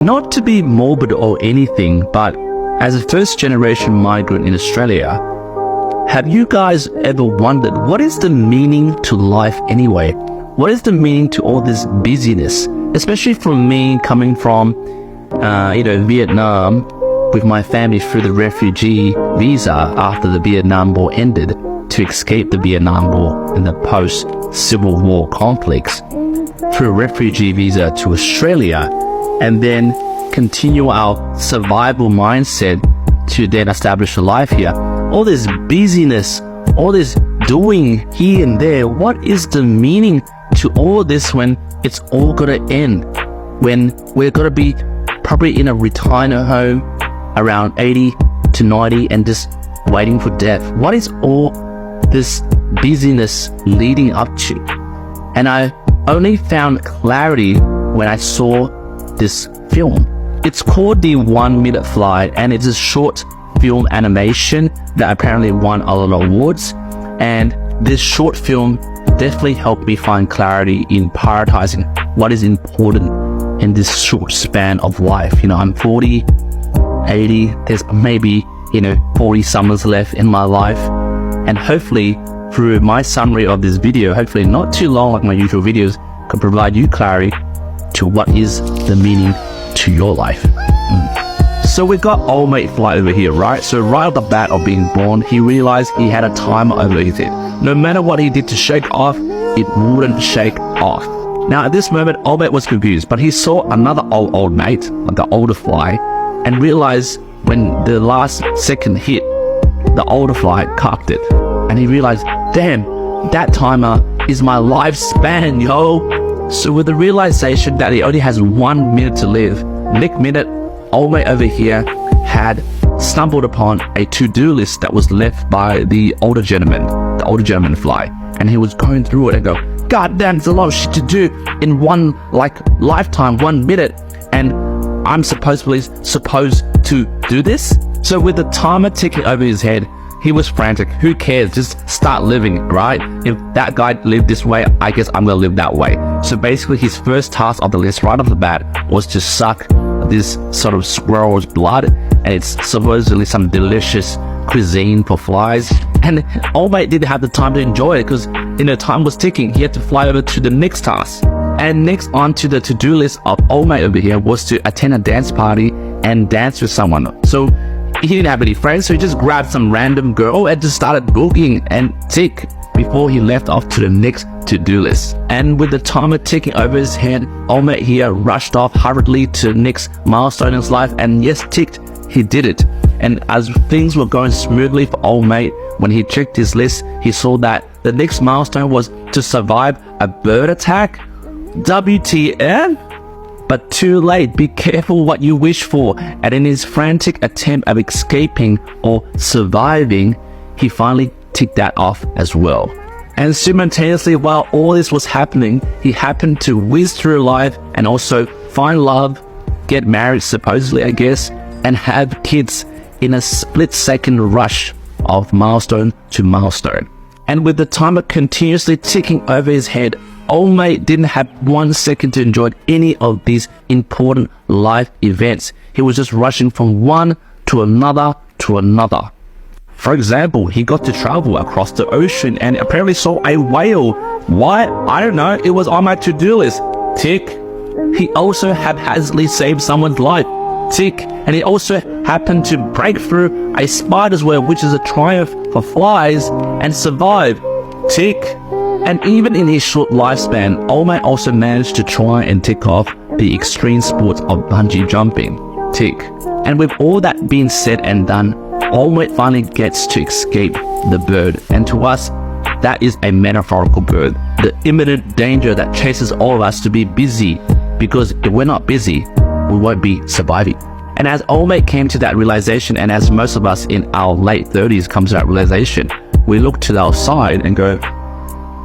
Not to be morbid or anything, but as a first-generation migrant in Australia, have you guys ever wondered what is the meaning to life anyway? What is the meaning to all this busyness? Especially for me coming from, Vietnam with my family through the refugee visa after the Vietnam War ended to escape the Vietnam War and the post-Civil War conflicts through a refugee visa to Australia, and then continue our survival mindset to then establish a life here. All this busyness, all this doing here and there, what is the meaning to all this when it's all gonna end? When we're gonna be probably in a retirement home around 80 to 90 and just waiting for death. What is all this busyness leading up to? And I only found clarity when I saw this film. It's called The 1 Minute Flight, and it's a short film animation that apparently won a lot of awards. And this short film definitely helped me find clarity in prioritizing what is important in this short span of life. I'm 40, 80, there's maybe 40 summers left in my life, and hopefully through my summary of this video, hopefully not too long like my usual videos, can provide you clarity to what is the meaning to your life. So we got old mate Fly over here, right? So right off the bat of being born, he realized he had a timer over his head. No matter what he did to shake off, it wouldn't shake off. Now at this moment, old mate was confused, but he saw another old mate, the older fly, and realized when the last second hit, the older fly cocked it. And he realized, damn, that timer is my lifespan, yo. So with the realization that he only has 1 minute to live, next minute, old mate over here had stumbled upon a to-do list that was left by the older gentleman fly. And he was going through it and go, God damn, it's a lot of shit to do in one lifetime, 1 minute. And I'm supposed to do this? So with the timer ticking over his head, he was frantic. Who cares? Just start living, right? If that guy lived this way, I guess I'm gonna live that way. So basically his first task of the list right off the bat was to suck this sort of squirrel's blood, and it's supposedly some delicious cuisine for flies. And old mate didn't have the time to enjoy it because time was ticking. He had to fly over to the next task. And next on to the to-do list of old mate over here was to attend a dance party and dance with someone. So he didn't have any friends, so he just grabbed some random girl and just started boogieing and tick before he left off to the next to-do list. And with the timer ticking over his head, old mate here rushed off hurriedly to the next milestone in his life, and yes, ticked, he did it. And as things were going smoothly for old mate, when he checked his list, he saw that the next milestone was to survive a bird attack. WTF? But too late. Be careful what you wish for. And in his frantic attempt of escaping or surviving, he finally ticked that off as well. And simultaneously, while all this was happening, he happened to whiz through life and also find love, get married supposedly, I guess, and have kids in a split-second rush of milestone to milestone. And with the timer continuously ticking over his head, old mate didn't have 1 second to enjoy any of these important life events. He was just rushing from one to another to another. For example, he got to travel across the ocean and apparently saw a whale. Why? I don't know. It was on my to-do list. Tick. He also haphazardly saved someone's life. Tick. And he also happened to break through a spider's web, which is a triumph for flies, and survive. Tick. And even in his short lifespan, old mate also managed to try and tick off the extreme sports of bungee jumping. Tick. And with all that being said and done, old mate finally gets to escape the bird. And to us, that is a metaphorical bird. The imminent danger that chases all of us to be busy, because if we're not busy, we won't be surviving. And as old mate came to that realization, and as most of us in our late 30s come to that realization, we look to our side and go,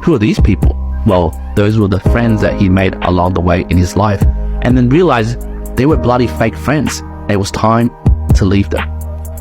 who are these people? Well, those were the friends that he made along the way in his life, and then realized they were bloody fake friends. It was time to leave them.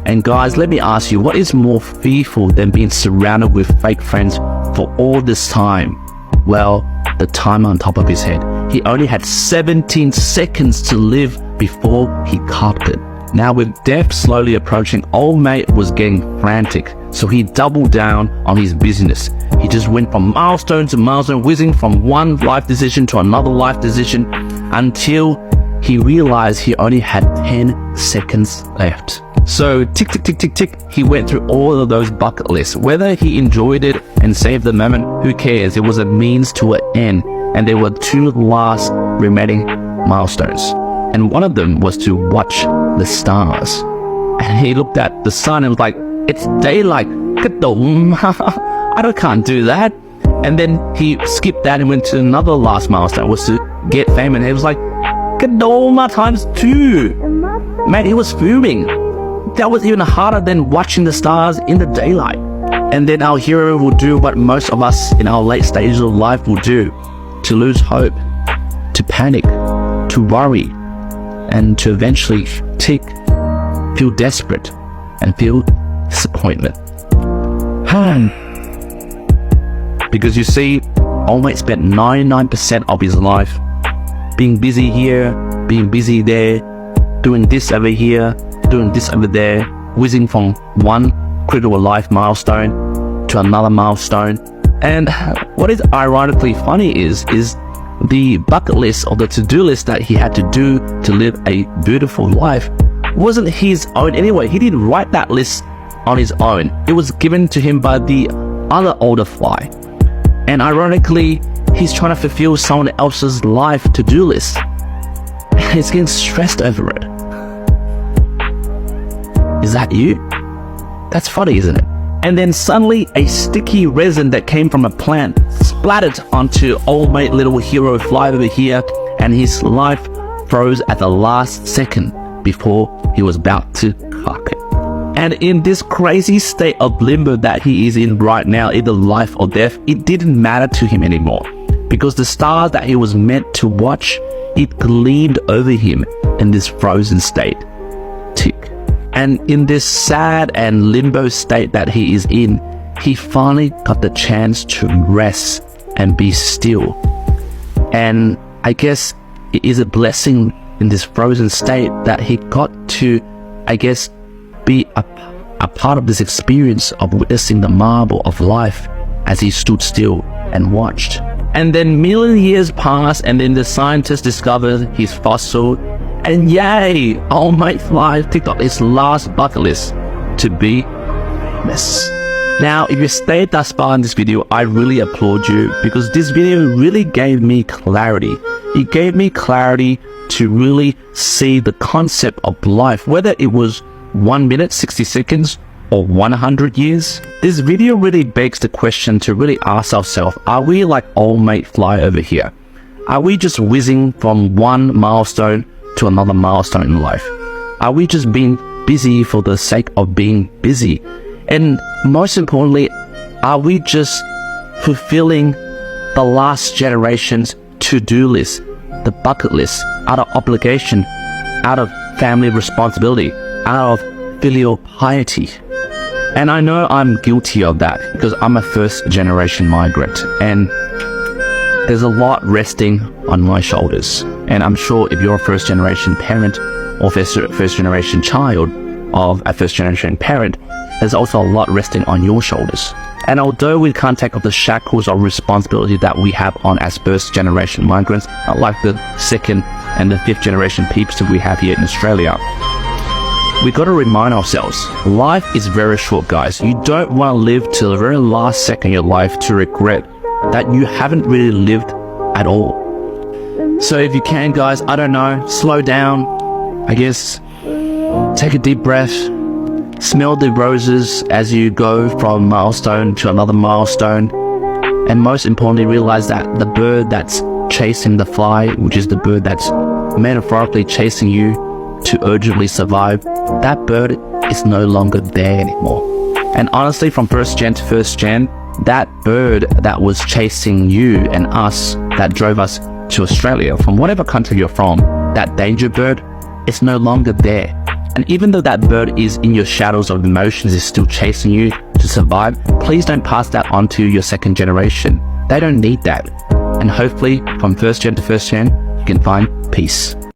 And guys, let me ask you, what is more fearful than being surrounded with fake friends for all this time? Well, the timer on top of his head. He only had 17 seconds to live before he copped it. Now with death slowly approaching, old mate was getting frantic, so he doubled down on his business. He just went from milestone to milestone, whizzing from one life decision to another life decision until he realized he only had 10 seconds left. So tick, tick, tick, tick, tick, he went through all of those bucket lists. Whether he enjoyed it and saved the moment, who cares? It was a means to an end, and there were 2 last remaining milestones. And one of them was to watch the stars. And he looked at the sun and was like, it's daylight. I can't do that. And then he skipped that and went to another last milestone, was to get fame. And he was like, Kadoma times 2. Man, he was fuming. That was even harder than watching the stars in the daylight. And then our hero will do what most of us in our late stages of life will do: to lose hope, to panic, to worry, and to eventually feel desperate and feel disappointment. Because you see, old mate spent 99% of his life being busy here, being busy there, doing this over here, doing this over there, whizzing from one critical life milestone to another milestone. And what is ironically funny is the bucket list or the to-do list that he had to do to live a beautiful life wasn't his own anyway. He didn't write that list on his own. It was given to him by the other older fly. And ironically, he's trying to fulfill someone else's life to-do list. And he's getting stressed over it. Is that you? That's funny, isn't it? And then suddenly a sticky resin that came from a plant splattered onto old mate little hero fly over here, and his life froze at the last second before he was about to cock it. And in this crazy state of limbo that he is in right now, either life or death, it didn't matter to him anymore, because the stars that he was meant to watch, it gleamed over him in this frozen state. Tick. And in this sad and limbo state that he is in, he finally got the chance to rest and be still. And I guess it is a blessing in this frozen state that he got to, I guess, be a part of this experience of witnessing the marvel of life as he stood still and watched. And then million years passed, and then the scientists discovered his fossil, and yay, old mate fly ticked off his last bucket list to be famous. Now, if you stayed thus far in this video, I really applaud you, because this video really gave me clarity. It gave me clarity to really see the concept of life, whether it was 1 minute, 60 seconds, or 100 years. This video really begs the question to really ask ourselves, are we like old mate fly over here? Are we just whizzing from one milestone to another milestone in life? Are we just being busy for the sake of being busy? And most importantly, are we just fulfilling the last generation's to-do list, the bucket list, out of obligation, out of family responsibility, out of filial piety? And I know I'm guilty of that, because I'm a first-generation migrant, and there's a lot resting on my shoulders. And I'm sure if you're a first-generation parent or first-generation child of a first-generation parent, there's also a lot resting on your shoulders. And although we can't take off the shackles of responsibility that we have on as first-generation migrants, not like the second and the fifth-generation peeps that we have here in Australia, we got to remind ourselves, life is very short, guys. You don't want to live till the very last second of your life to regret that you haven't really lived at all. So if you can, guys, I don't know, slow down, I guess, take a deep breath, smell the roses as you go from milestone to another milestone, and most importantly, realize that the bird that's chasing the fly, which is the bird that's metaphorically chasing you to urgently survive, that bird is no longer there anymore. And honestly, from first gen to first gen, that bird that was chasing you and us, that drove us to Australia, from whatever country you're from, that danger bird is no longer there. And even though that bird is in your shadows of emotions, is still chasing you to survive, please don't pass that on to your second generation. They don't need that. And hopefully, from first gen to first gen, you can find peace.